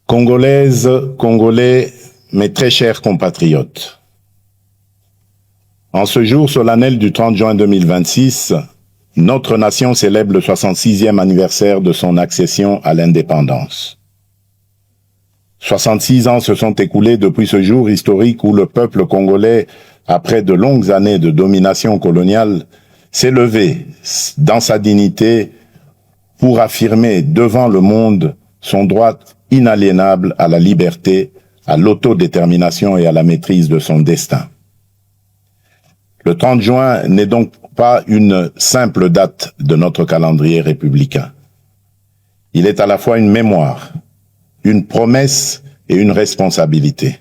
Congolaises, Congolais, mes très chers compatriotes. En ce jour solennel du 30 juin 2026, notre nation célèbre le 66e anniversaire de son accession à l'indépendance. 66 ans se sont écoulés depuis ce jour historique où le peuple congolais, après de longues années de domination coloniale, s'est levé dans sa dignité pour affirmer devant le monde son droit inaliénable à la liberté, à l'autodétermination et à la maîtrise de son destin. Le 30 juin n'est donc pas une simple date de notre calendrier républicain. Il est à la fois une mémoire, une promesse et une responsabilité.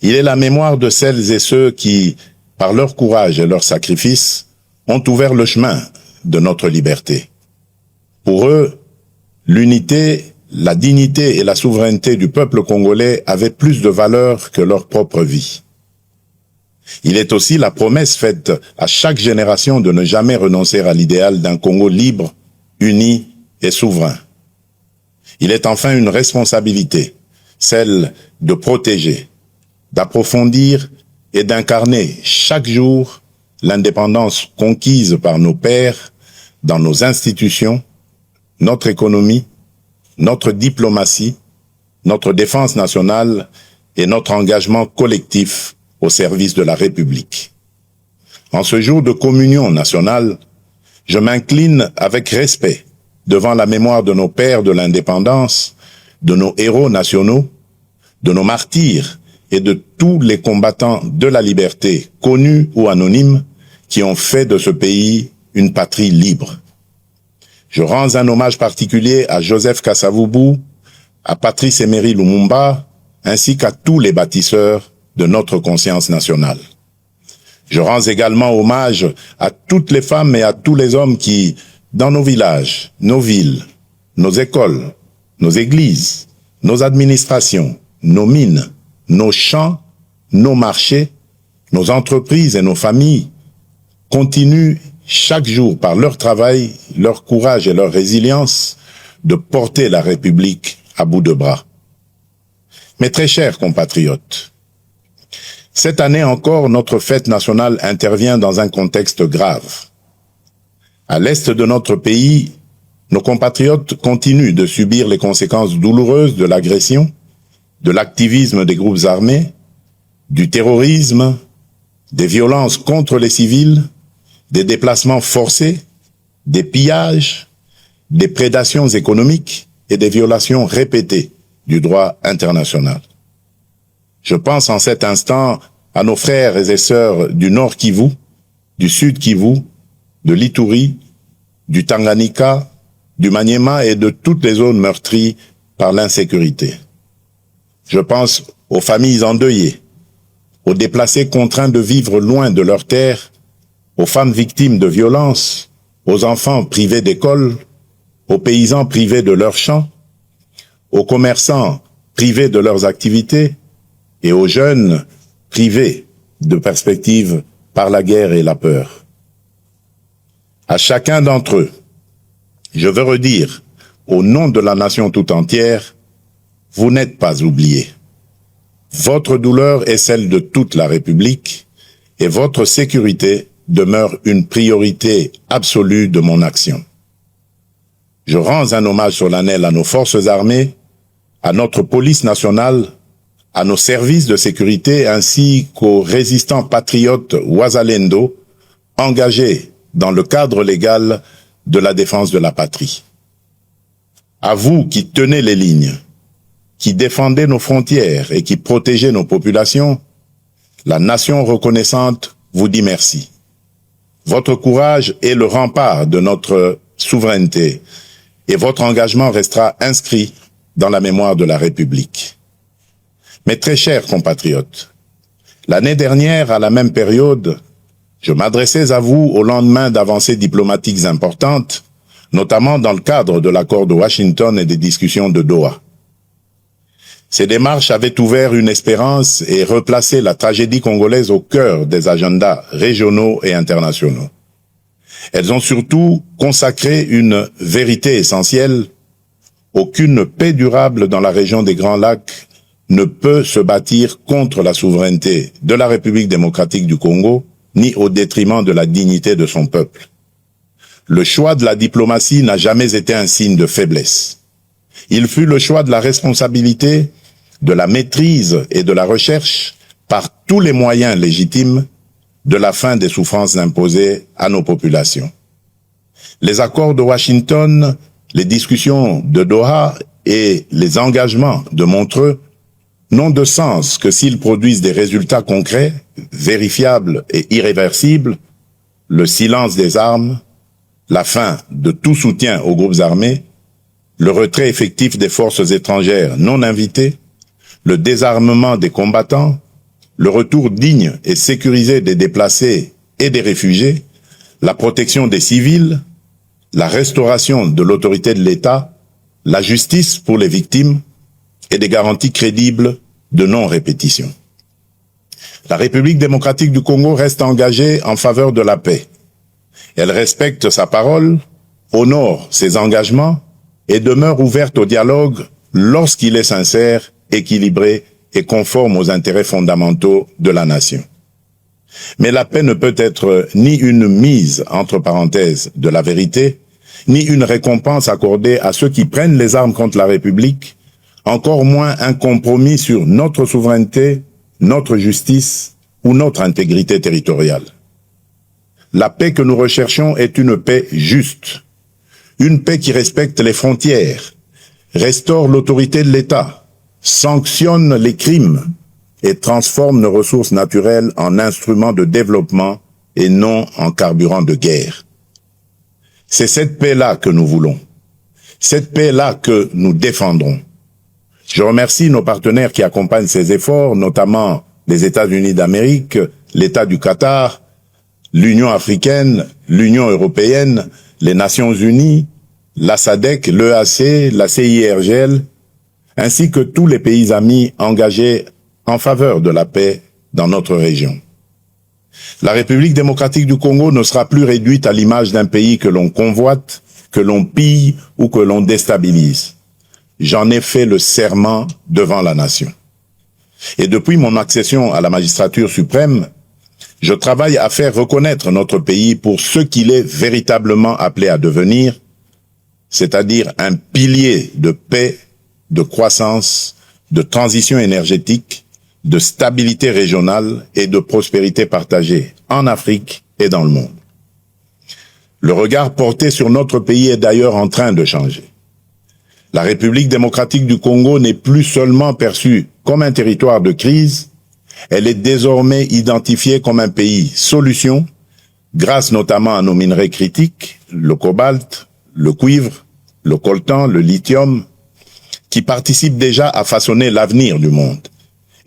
Il est la mémoire de celles et ceux qui, par leur courage et leur sacrifice, ont ouvert le chemin de notre liberté. Pour eux, l'unité, la dignité et la souveraineté du peuple congolais avaient plus de valeur que leur propre vie. Il est aussi la promesse faite à chaque génération de ne jamais renoncer à l'idéal d'un Congo libre, uni et souverain. Il est enfin une responsabilité, celle de protéger, d'approfondir et d'incarner chaque jour l'indépendance conquise par nos pères dans nos institutions, notre économie, notre diplomatie, notre défense nationale et notre engagement collectif au service de la République. En ce jour de communion nationale, je m'incline avec respect devant la mémoire de nos pères de l'indépendance, de nos héros nationaux, de nos martyrs et de tous les combattants de la liberté, connus ou anonymes, qui ont fait de ce pays une patrie libre. Je rends un hommage particulier à Joseph Kasavubu, à Patrice Emery Lumumba, ainsi qu'à tous les bâtisseurs de notre conscience nationale. Je rends également hommage à toutes les femmes et à tous les hommes qui, dans nos villages, nos villes, nos écoles, nos églises, nos administrations, nos mines, nos champs, nos marchés, nos entreprises et nos familles, continuent chaque jour par leur travail, leur courage et leur résilience de porter la République à bout de bras. Mes très chers compatriotes, cette année encore, notre fête nationale intervient dans un contexte grave. À l'est de notre pays, nos compatriotes continuent de subir les conséquences douloureuses de l'agression, de l'activisme des groupes armés, du terrorisme, des violences contre les civils, des déplacements forcés, des pillages, des prédations économiques et des violations répétées du droit international. Je pense en cet instant à nos frères et sœurs du Nord Kivu, du Sud Kivu, de l'Ituri, du Tanganyika, du Maniema et de toutes les zones meurtries par l'insécurité. Je pense aux familles endeuillées, aux déplacés contraints de vivre loin de leurs terres, aux femmes victimes de violences, aux enfants privés d'école, aux paysans privés de leurs champs, aux commerçants privés de leurs activités et aux jeunes privés de perspectives par la guerre et la peur. À chacun d'entre eux, je veux redire, au nom de la nation tout entière, vous n'êtes pas oubliés. Votre douleur est celle de toute la République et votre sécurité demeure une priorité absolue de mon action. Je rends un hommage solennel à nos forces armées, à notre police nationale, à nos services de sécurité ainsi qu'aux résistants patriotes Wazalendo engagés dans le cadre légal de la défense de la patrie. À vous qui tenez les lignes, qui défendez nos frontières et qui protégez nos populations, la nation reconnaissante vous dit merci. Votre courage est le rempart de notre souveraineté et votre engagement restera inscrit dans la mémoire de la République. Mes très chers compatriotes, l'année dernière, à la même période, je m'adressais à vous au lendemain d'avancées diplomatiques importantes, notamment dans le cadre de l'accord de Washington et des discussions de Doha. Ces démarches avaient ouvert une espérance et replacé la tragédie congolaise au cœur des agendas régionaux et internationaux. Elles ont surtout consacré une vérité essentielle: aucune paix durable dans la région des Grands Lacs ne peut se bâtir contre la souveraineté de la République démocratique du Congo, ni au détriment de la dignité de son peuple. Le choix de la diplomatie n'a jamais été un signe de faiblesse. Il fut le choix de la responsabilité, de la maîtrise et de la recherche, par tous les moyens légitimes, de la fin des souffrances imposées à nos populations. Les accords de Washington, les discussions de Doha et les engagements de Montreux n'ont de sens que s'ils produisent des résultats concrets, vérifiables et irréversibles, le silence des armes, la fin de tout soutien aux groupes armés, le retrait effectif des forces étrangères non invitées, le désarmement des combattants, le retour digne et sécurisé des déplacés et des réfugiés, la protection des civils, la restauration de l'autorité de l'État, la justice pour les victimes et des garanties crédibles de non-répétition. La République démocratique du Congo reste engagée en faveur de la paix. Elle respecte sa parole, honore ses engagements et demeure ouverte au dialogue lorsqu'il est sincère, équilibré et conforme aux intérêts fondamentaux de la nation. Mais la paix ne peut être ni une mise entre parenthèses de la vérité, ni une récompense accordée à ceux qui prennent les armes contre la République, encore moins un compromis sur notre souveraineté, notre justice ou notre intégrité territoriale. La paix que nous recherchons est une paix juste, une paix qui respecte les frontières, restaure l'autorité de l'État, sanctionne les crimes et transforme nos ressources naturelles en instruments de développement et non en carburant de guerre. C'est cette paix-là que nous voulons, cette paix-là que nous défendrons. Je remercie nos partenaires qui accompagnent ces efforts, notamment les États-Unis d'Amérique, l'État du Qatar, l'Union africaine, l'Union européenne, les Nations unies, la SADC, l'EAC, la CIRGL, ainsi que tous les pays amis engagés en faveur de la paix dans notre région. La République démocratique du Congo ne sera plus réduite à l'image d'un pays que l'on convoite, que l'on pille ou que l'on déstabilise. J'en ai fait le serment devant la nation. Et depuis mon accession à la magistrature suprême, je travaille à faire reconnaître notre pays pour ce qu'il est véritablement appelé à devenir, c'est-à-dire un pilier de paix, de croissance, de transition énergétique, de stabilité régionale et de prospérité partagée en Afrique et dans le monde. Le regard porté sur notre pays est d'ailleurs en train de changer. La République démocratique du Congo n'est plus seulement perçue comme un territoire de crise, elle est désormais identifiée comme un pays solution, grâce notamment à nos minerais critiques, le cobalt, le cuivre, le coltan, le lithium, qui participent déjà à façonner l'avenir du monde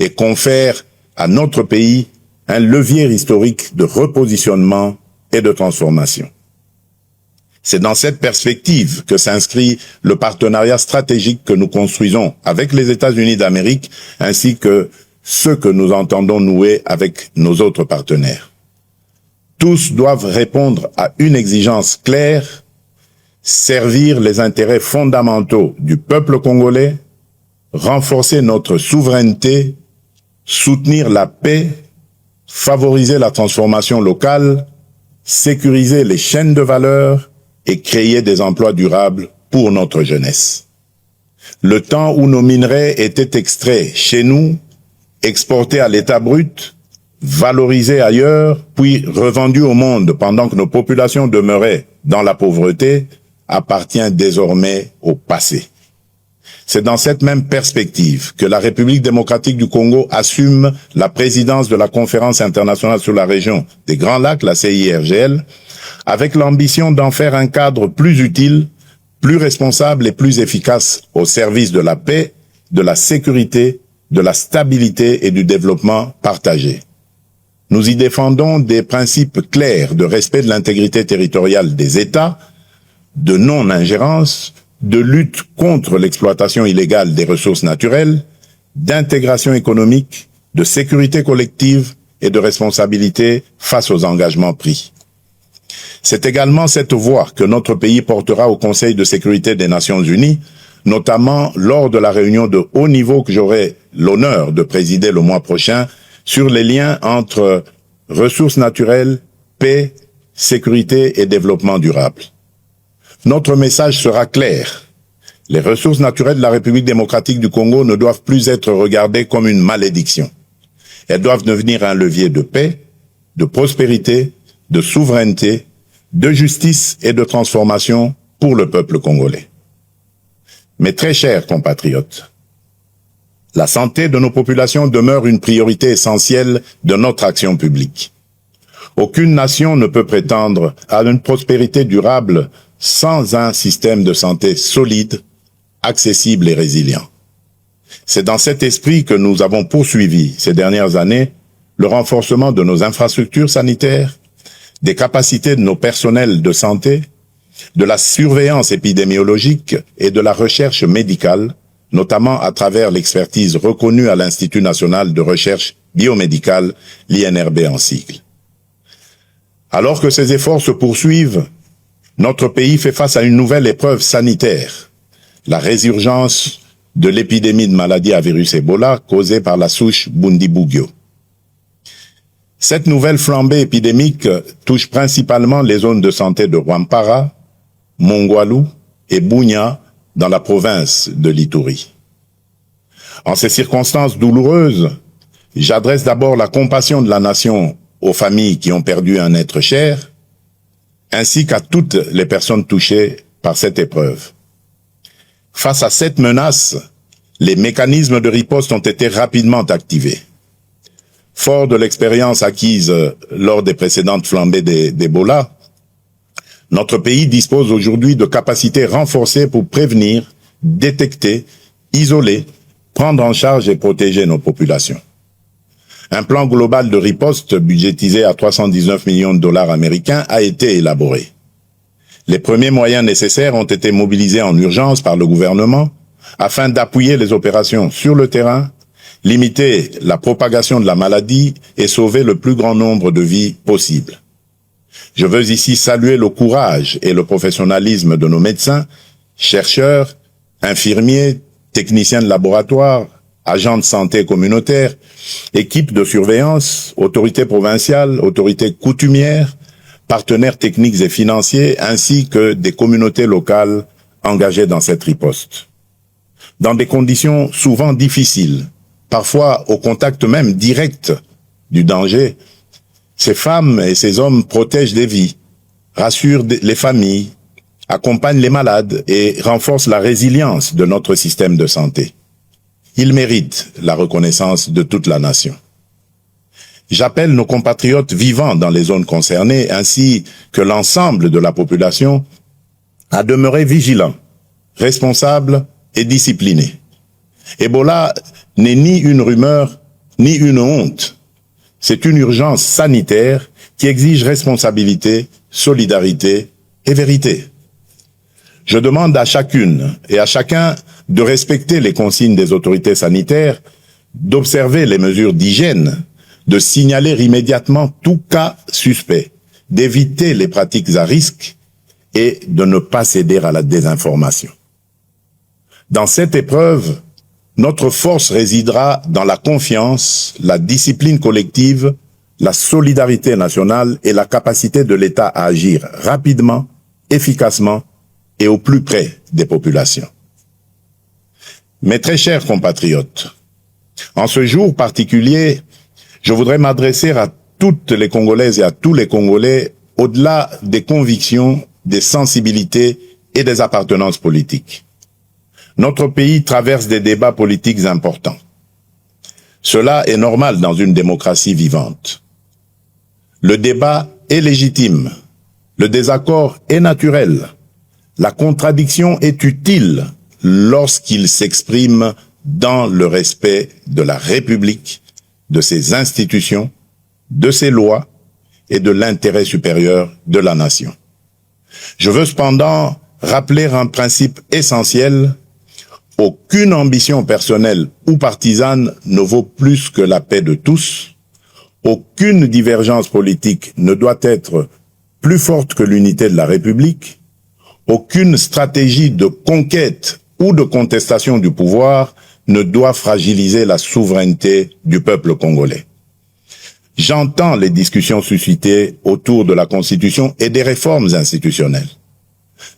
et confèrent à notre pays un levier historique de repositionnement et de transformation. C'est dans cette perspective que s'inscrit le partenariat stratégique que nous construisons avec les États-Unis d'Amérique, ainsi que ceux que nous entendons nouer avec nos autres partenaires. Tous doivent répondre à une exigence claire, servir les intérêts fondamentaux du peuple congolais, renforcer notre souveraineté, soutenir la paix, favoriser la transformation locale, sécuriser les chaînes de valeur et créer des emplois durables pour notre jeunesse. Le temps où nos minerais étaient extraits chez nous, exportés à l'état brut, valorisés ailleurs, puis revendus au monde pendant que nos populations demeuraient dans la pauvreté, appartient désormais au passé. C'est dans cette même perspective que la République démocratique du Congo assume la présidence de la Conférence internationale sur la région des Grands Lacs, la CIRGL, avec l'ambition d'en faire un cadre plus utile, plus responsable et plus efficace au service de la paix, de la sécurité, de la stabilité et du développement partagé. Nous y défendons des principes clairs de respect de l'intégrité territoriale des États, de non-ingérence, de lutte contre l'exploitation illégale des ressources naturelles, d'intégration économique, de sécurité collective et de responsabilité face aux engagements pris. C'est également cette voix que notre pays portera au Conseil de sécurité des Nations Unies notamment lors de la réunion de haut niveau que j'aurai l'honneur de présider le mois prochain sur les liens entre ressources naturelles, paix, sécurité et développement durable. Notre message sera clair. Les ressources naturelles de la République démocratique du Congo ne doivent plus être regardées comme une malédiction. Elles doivent devenir un levier de paix, de prospérité, de souveraineté, de justice et de transformation pour le peuple congolais. Mes très chers compatriotes, la santé de nos populations demeure une priorité essentielle de notre action publique. Aucune nation ne peut prétendre à une prospérité durable sans un système de santé solide, accessible et résilient. C'est dans cet esprit que nous avons poursuivi ces dernières années le renforcement de nos infrastructures sanitaires, des capacités de nos personnels de santé, de la surveillance épidémiologique et de la recherche médicale, notamment à travers l'expertise reconnue à l'Institut national de recherche biomédicale, l'INRB en sigle. Alors que ces efforts se poursuivent, notre pays fait face à une nouvelle épreuve sanitaire, la résurgence de l'épidémie de maladie à virus Ebola causée par la souche Bundibugyo. Cette nouvelle flambée épidémique touche principalement les zones de santé de Rwampara, Mongwalu et Bunia dans la province de l'Ituri. En ces circonstances douloureuses, j'adresse d'abord la compassion de la nation aux familles qui ont perdu un être cher, ainsi qu'à toutes les personnes touchées par cette épreuve. Face à cette menace, les mécanismes de riposte ont été rapidement activés. Fort de l'expérience acquise lors des précédentes flambées d'Ebola, notre pays dispose aujourd'hui de capacités renforcées pour prévenir, détecter, isoler, prendre en charge et protéger nos populations. Un plan global de riposte budgétisé à 319 millions de dollars américains a été élaboré. Les premiers moyens nécessaires ont été mobilisés en urgence par le gouvernement afin d'appuyer les opérations sur le terrain, limiter la propagation de la maladie et sauver le plus grand nombre de vies possible. Je veux ici saluer le courage et le professionnalisme de nos médecins, chercheurs, infirmiers, techniciens de laboratoire, agents de santé communautaires, équipes de surveillance, autorités provinciales, autorités coutumières, partenaires techniques et financiers, ainsi que des communautés locales engagées dans cette riposte. Dans des conditions souvent difficiles, parfois au contact même direct du danger, ces femmes et ces hommes protègent des vies, rassurent les familles, accompagnent les malades et renforcent la résilience de notre système de santé. Ils méritent la reconnaissance de toute la nation. J'appelle nos compatriotes vivant dans les zones concernées, ainsi que l'ensemble de la population, à demeurer vigilants, responsables et disciplinés. Ebola n'est ni une rumeur, ni une honte. C'est une urgence sanitaire qui exige responsabilité, solidarité et vérité. Je demande à chacune et à chacun de respecter les consignes des autorités sanitaires, d'observer les mesures d'hygiène, de signaler immédiatement tout cas suspect, d'éviter les pratiques à risque et de ne pas céder à la désinformation. Dans cette épreuve, notre force résidera dans la confiance, la discipline collective, la solidarité nationale et la capacité de l'État à agir rapidement, efficacement et au plus près des populations. Mes très chers compatriotes, en ce jour particulier, je voudrais m'adresser à toutes les Congolaises et à tous les Congolais au-delà des convictions, des sensibilités et des appartenances politiques. Notre pays traverse des débats politiques importants. Cela est normal dans une démocratie vivante. Le débat est légitime, le désaccord est naturel, la contradiction est utile lorsqu'il s'exprime dans le respect de la République, de ses institutions, de ses lois et de l'intérêt supérieur de la nation. Je veux cependant rappeler un principe essentiel: aucune ambition personnelle ou partisane ne vaut plus que la paix de tous. Aucune divergence politique ne doit être plus forte que l'unité de la République. Aucune stratégie de conquête ou de contestation du pouvoir ne doit fragiliser la souveraineté du peuple congolais. J'entends les discussions suscitées autour de la Constitution et des réformes institutionnelles.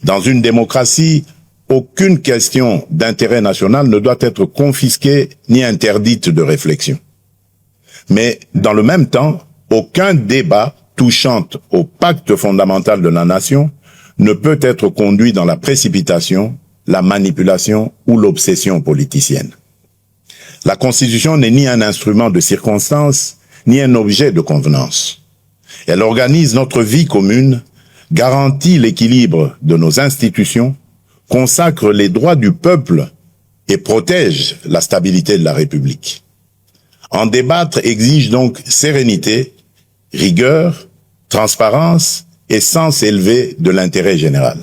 Dans une démocratie, aucune question d'intérêt national ne doit être confisquée ni interdite de réflexion. Mais dans le même temps, aucun débat touchant au pacte fondamental de la nation ne peut être conduit dans la précipitation, la manipulation ou l'obsession politicienne. La Constitution n'est ni un instrument de circonstance, ni un objet de convenance. Elle organise notre vie commune, garantit l'équilibre de nos institutions, consacre les droits du peuple et protège la stabilité de la République. En débattre exige donc sérénité, rigueur, transparence et sens élevé de l'intérêt général.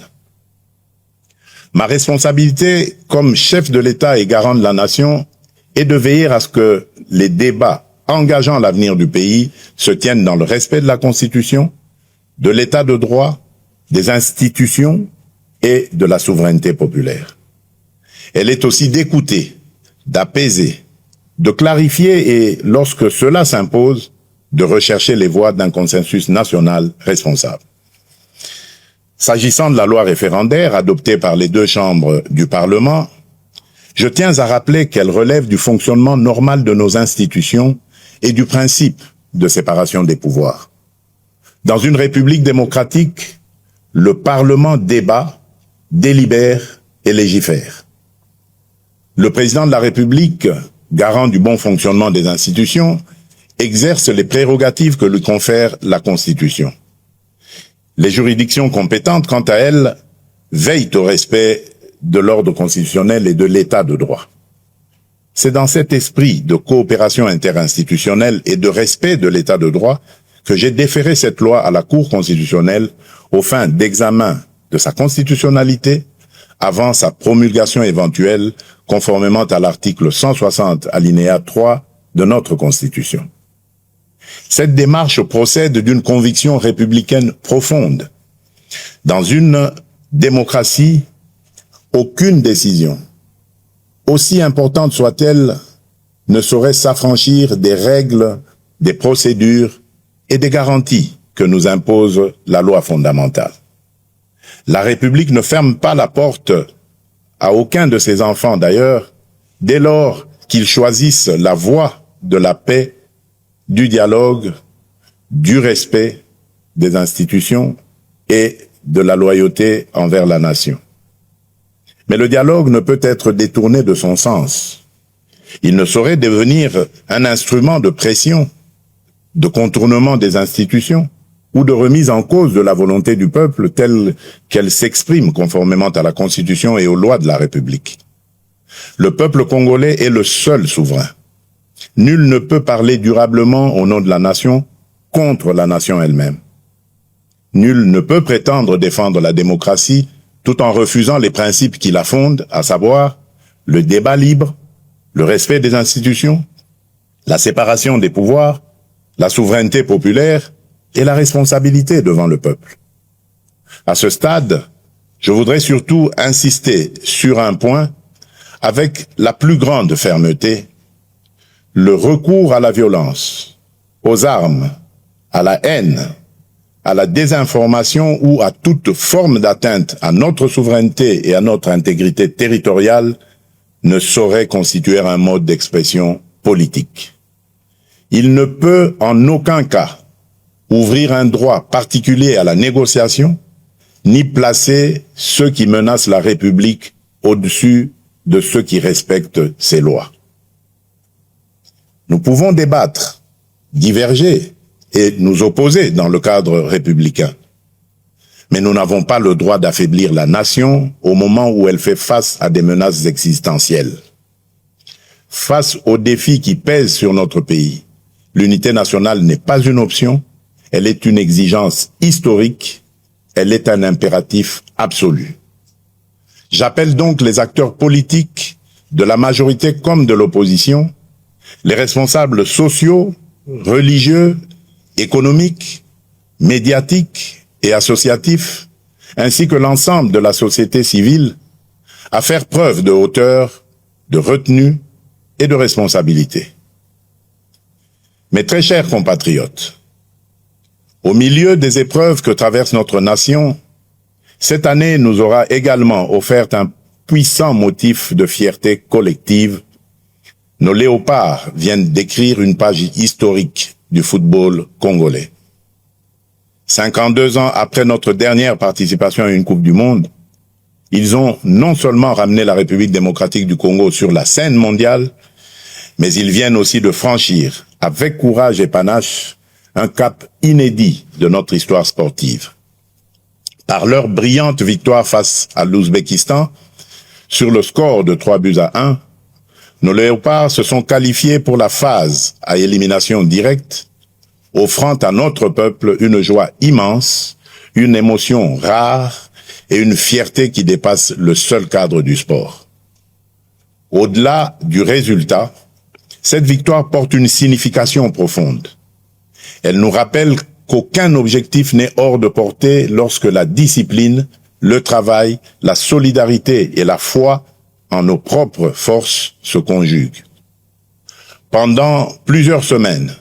Ma responsabilité comme chef de l'État et garant de la nation est de veiller à ce que les débats engageant l'avenir du pays se tiennent dans le respect de la Constitution, de l'État de droit, des institutions et de la souveraineté populaire. Elle est aussi d'écouter, d'apaiser, de clarifier et, lorsque cela s'impose, de rechercher les voies d'un consensus national responsable. S'agissant de la loi référendaire adoptée par les deux chambres du Parlement, je tiens à rappeler qu'elle relève du fonctionnement normal de nos institutions et du principe de séparation des pouvoirs. Dans une république démocratique, le Parlement débat, délibère et légifère. Le président de la République, garant du bon fonctionnement des institutions, exerce les prérogatives que lui confère la Constitution. Les juridictions compétentes, quant à elles, veillent au respect de l'ordre constitutionnel et de l'état de droit. C'est dans cet esprit de coopération interinstitutionnelle et de respect de l'état de droit que j'ai déféré cette loi à la Cour constitutionnelle aux fins d'examen de sa constitutionnalité avant sa promulgation éventuelle conformément à l'article 160 alinéa 3 de notre Constitution. Cette démarche procède d'une conviction républicaine profonde. Dans une démocratie, aucune décision, aussi importante soit-elle, ne saurait s'affranchir des règles, des procédures et des garanties que nous impose la loi fondamentale. La République ne ferme pas la porte à aucun de ses enfants d'ailleurs, dès lors qu'ils choisissent la voie de la paix, du dialogue, du respect des institutions et de la loyauté envers la nation. Mais le dialogue ne peut être détourné de son sens. Il ne saurait devenir un instrument de pression, de contournement des institutions ou de remise en cause de la volonté du peuple telle qu'elle s'exprime conformément à la Constitution et aux lois de la République. Le peuple congolais est le seul souverain. Nul ne peut parler durablement au nom de la nation contre la nation elle-même. Nul ne peut prétendre défendre la démocratie tout en refusant les principes qui la fondent, à savoir le débat libre, le respect des institutions, la séparation des pouvoirs, la souveraineté populaire et la responsabilité devant le peuple. À ce stade, je voudrais surtout insister sur un point avec la plus grande fermeté: le recours à la violence, aux armes, à la haine, à la désinformation ou à toute forme d'atteinte à notre souveraineté et à notre intégrité territoriale ne saurait constituer un mode d'expression politique. Il ne peut en aucun cas ouvrir un droit particulier à la négociation, ni placer ceux qui menacent la République au-dessus de ceux qui respectent ses lois. Nous pouvons débattre, diverger et nous opposer dans le cadre républicain. Mais nous n'avons pas le droit d'affaiblir la nation au moment où elle fait face à des menaces existentielles. Face aux défis qui pèsent sur notre pays, l'unité nationale n'est pas une option, elle est une exigence historique, elle est un impératif absolu. J'appelle donc les acteurs politiques, de la majorité comme de l'opposition, les responsables sociaux, religieux, économiques, médiatiques et associatifs, ainsi que l'ensemble de la société civile, à faire preuve de hauteur, de retenue et de responsabilité. Mes très chers compatriotes, au milieu des épreuves que traverse notre nation, cette année nous aura également offert un puissant motif de fierté collective. Nos léopards viennent d'écrire une page historique du football congolais. 52 ans après notre dernière participation à une Coupe du Monde, ils ont non seulement ramené la République démocratique du Congo sur la scène mondiale, mais ils viennent aussi de franchir, avec courage et panache, un cap inédit de notre histoire sportive. Par leur brillante victoire face à l'Ouzbékistan, sur le score de 3-1, nos léopards se sont qualifiés pour la phase à élimination directe, offrant à notre peuple une joie immense, une émotion rare et une fierté qui dépasse le seul cadre du sport. Au-delà du résultat, cette victoire porte une signification profonde. Elle nous rappelle qu'aucun objectif n'est hors de portée lorsque la discipline, le travail, la solidarité et la foi en nos propres forces se conjuguent. Pendant plusieurs semaines,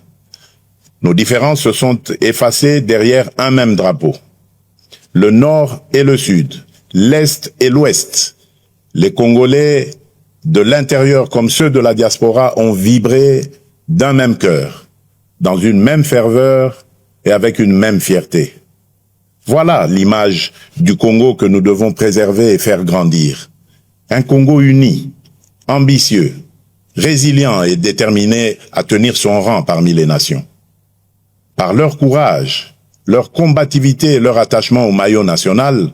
nos différences se sont effacées derrière un même drapeau. Le Nord et le Sud, l'Est et l'Ouest, les Congolais de l'intérieur comme ceux de la diaspora ont vibré d'un même cœur, dans une même ferveur et avec une même fierté. Voilà l'image du Congo que nous devons préserver et faire grandir. Un Congo uni, ambitieux, résilient et déterminé à tenir son rang parmi les nations. Par leur courage, leur combativité et leur attachement au maillot national,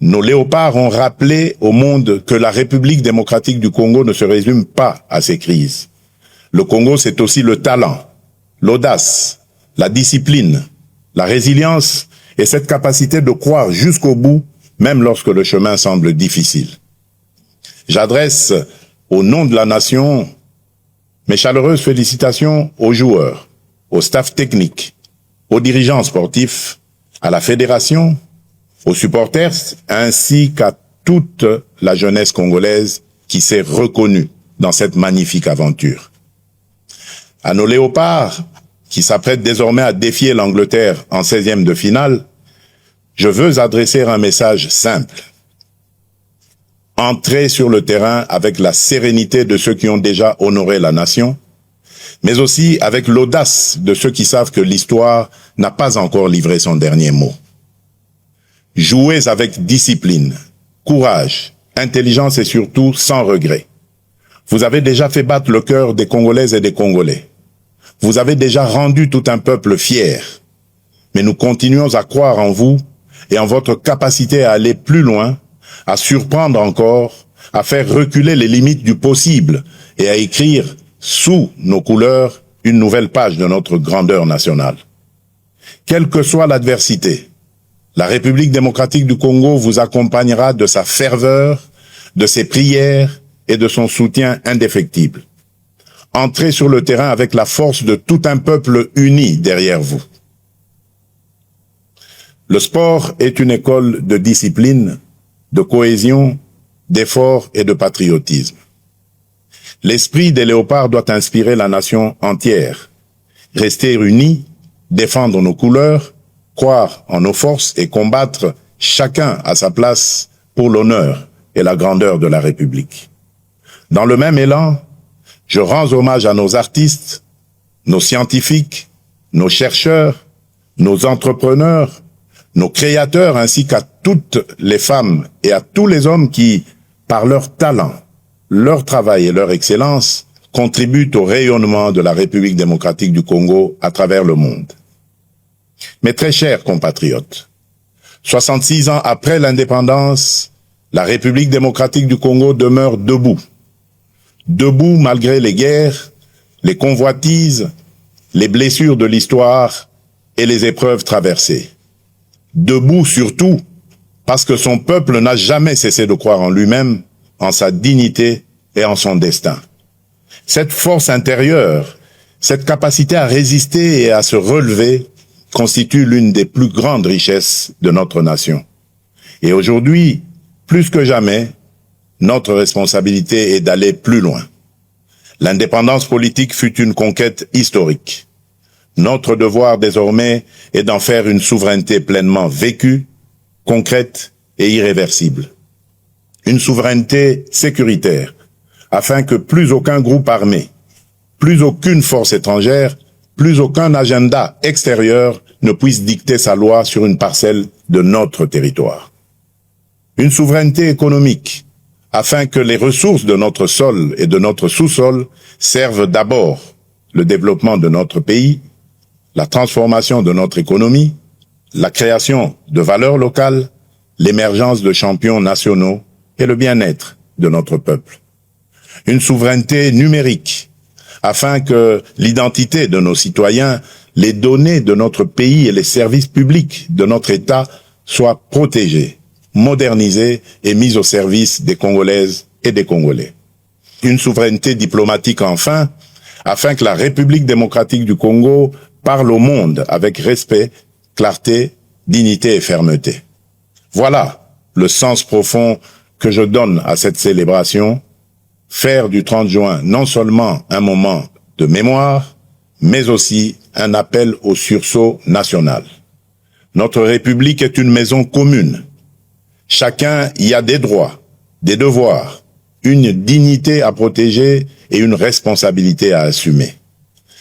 nos léopards ont rappelé au monde que la République démocratique du Congo ne se résume pas à ses crises. Le Congo, c'est aussi le talent, l'audace, la discipline, la résilience et cette capacité de croire jusqu'au bout, même lorsque le chemin semble difficile. J'adresse, au nom de la nation, mes chaleureuses félicitations aux joueurs, au staff technique, aux dirigeants sportifs, à la fédération, aux supporters, ainsi qu'à toute la jeunesse congolaise qui s'est reconnue dans cette magnifique aventure. À nos léopards, qui s'apprêtent désormais à défier l'Angleterre en 16e de finale, je veux adresser un message simple. Entrez sur le terrain avec la sérénité de ceux qui ont déjà honoré la nation, mais aussi avec l'audace de ceux qui savent que l'histoire n'a pas encore livré son dernier mot. Jouez avec discipline, courage, intelligence et surtout sans regret. Vous avez déjà fait battre le cœur des Congolaises et des Congolais. Vous avez déjà rendu tout un peuple fier. Mais nous continuons à croire en vous et en votre capacité à aller plus loin, à surprendre encore, à faire reculer les limites du possible et à écrire sous nos couleurs une nouvelle page de notre grandeur nationale. Quelle que soit l'adversité, la République démocratique du Congo vous accompagnera de sa ferveur, de ses prières et de son soutien indéfectible. Entrez sur le terrain avec la force de tout un peuple uni derrière vous. Le sport est une école de discipline, de cohésion, d'effort et de patriotisme. L'esprit des léopards doit inspirer la nation entière. Rester unis, défendre nos couleurs, croire en nos forces et combattre chacun à sa place pour l'honneur et la grandeur de la République. Dans le même élan, je rends hommage à nos artistes, nos scientifiques, nos chercheurs, nos entrepreneurs, nos créateurs ainsi qu'à toutes les femmes et à tous les hommes qui, par leur talent, leur travail et leur excellence, contribuent au rayonnement de la République démocratique du Congo à travers le monde. Mes très chers compatriotes, 66 ans après l'indépendance, la République démocratique du Congo demeure debout. Debout malgré les guerres, les convoitises, les blessures de l'histoire et les épreuves traversées. Debout surtout parce que son peuple n'a jamais cessé de croire en lui-même, en sa dignité et en son destin. Cette force intérieure, cette capacité à résister et à se relever constitue l'une des plus grandes richesses de notre nation. Et aujourd'hui, plus que jamais, notre responsabilité est d'aller plus loin. L'indépendance politique fut une conquête historique. Notre devoir désormais est d'en faire une souveraineté pleinement vécue, concrète et irréversible. Une souveraineté sécuritaire, afin que plus aucun groupe armé, plus aucune force étrangère, plus aucun agenda extérieur ne puisse dicter sa loi sur une parcelle de notre territoire. Une souveraineté économique, afin que les ressources de notre sol et de notre sous-sol servent d'abord le développement de notre pays, la transformation de notre économie, la création de valeurs locales, l'émergence de champions nationaux et le bien-être de notre peuple. Une souveraineté numérique, afin que l'identité de nos citoyens, les données de notre pays et les services publics de notre État soient protégés, modernisés et mis au service des Congolaises et des Congolais. Une souveraineté diplomatique enfin, afin que la République démocratique du Congo parle au monde avec respect, clarté, dignité et fermeté. Voilà le sens profond que je donne à cette célébration, faire du 30 juin non seulement un moment de mémoire, mais aussi un appel au sursaut national. Notre République est une maison commune. Chacun y a des droits, des devoirs, une dignité à protéger et une responsabilité à assumer.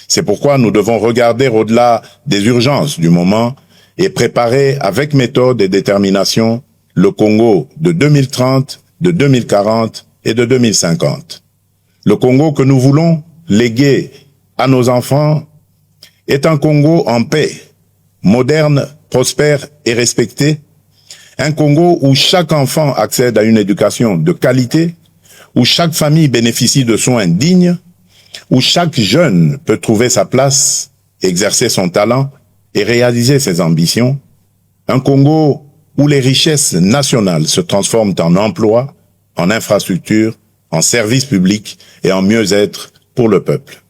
C'est pourquoi nous devons regarder au-delà des urgences du moment et préparer avec méthode et détermination le Congo de 2030, de 2040 et de 2050. Le Congo que nous voulons léguer à nos enfants est un Congo en paix, moderne, prospère et respecté, un Congo où chaque enfant accède à une éducation de qualité, où chaque famille bénéficie de soins dignes, où chaque jeune peut trouver sa place, exercer son talent et réaliser ses ambitions, un Congo où les richesses nationales se transforment en emplois, en infrastructures, en services publics et en mieux-être pour le peuple.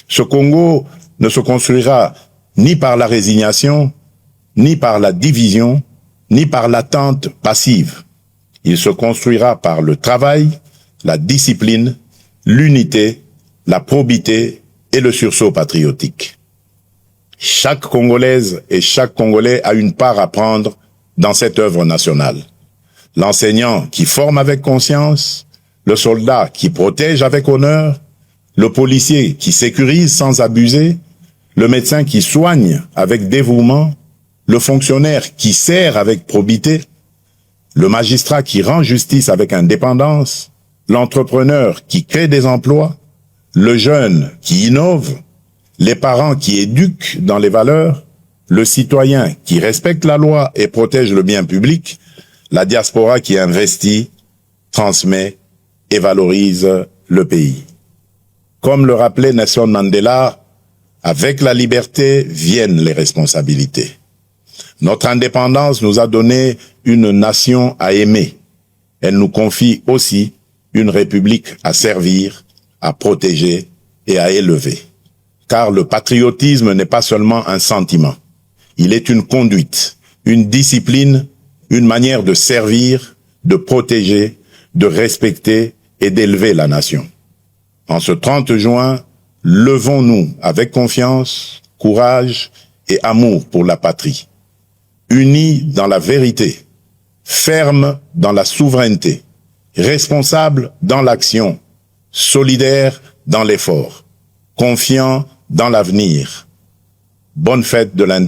Ce Congo ne se construira ni par la résignation, ni par la division, ni par l'attente passive. Il se construira par le travail, la discipline, l'unité, la probité et le sursaut patriotique. Chaque Congolaise et chaque Congolais a une part à prendre dans cette œuvre nationale. L'enseignant qui forme avec conscience, le soldat qui protège avec honneur, le policier qui sécurise sans abuser, le médecin qui soigne avec dévouement, le fonctionnaire qui sert avec probité, le magistrat qui rend justice avec indépendance, l'entrepreneur qui crée des emplois, le jeune qui innove, les parents qui éduquent dans les valeurs, le citoyen qui respecte la loi et protège le bien public, la diaspora qui investit, transmet et valorise le pays. Comme le rappelait Nelson Mandela, avec la liberté viennent les responsabilités. Notre indépendance nous a donné une nation à aimer. Elle nous confie aussi une république à servir, à protéger et à élever. Car le patriotisme n'est pas seulement un sentiment. Il est une conduite, une discipline, une manière de servir, de protéger, de respecter et d'élever la nation. En ce 30 juin, levons-nous avec confiance, courage et amour pour la patrie. Unis dans la vérité, fermes dans la souveraineté, responsables dans l'action, solidaires dans l'effort, confiants dans l'avenir. Bonne fête de l'indépendance.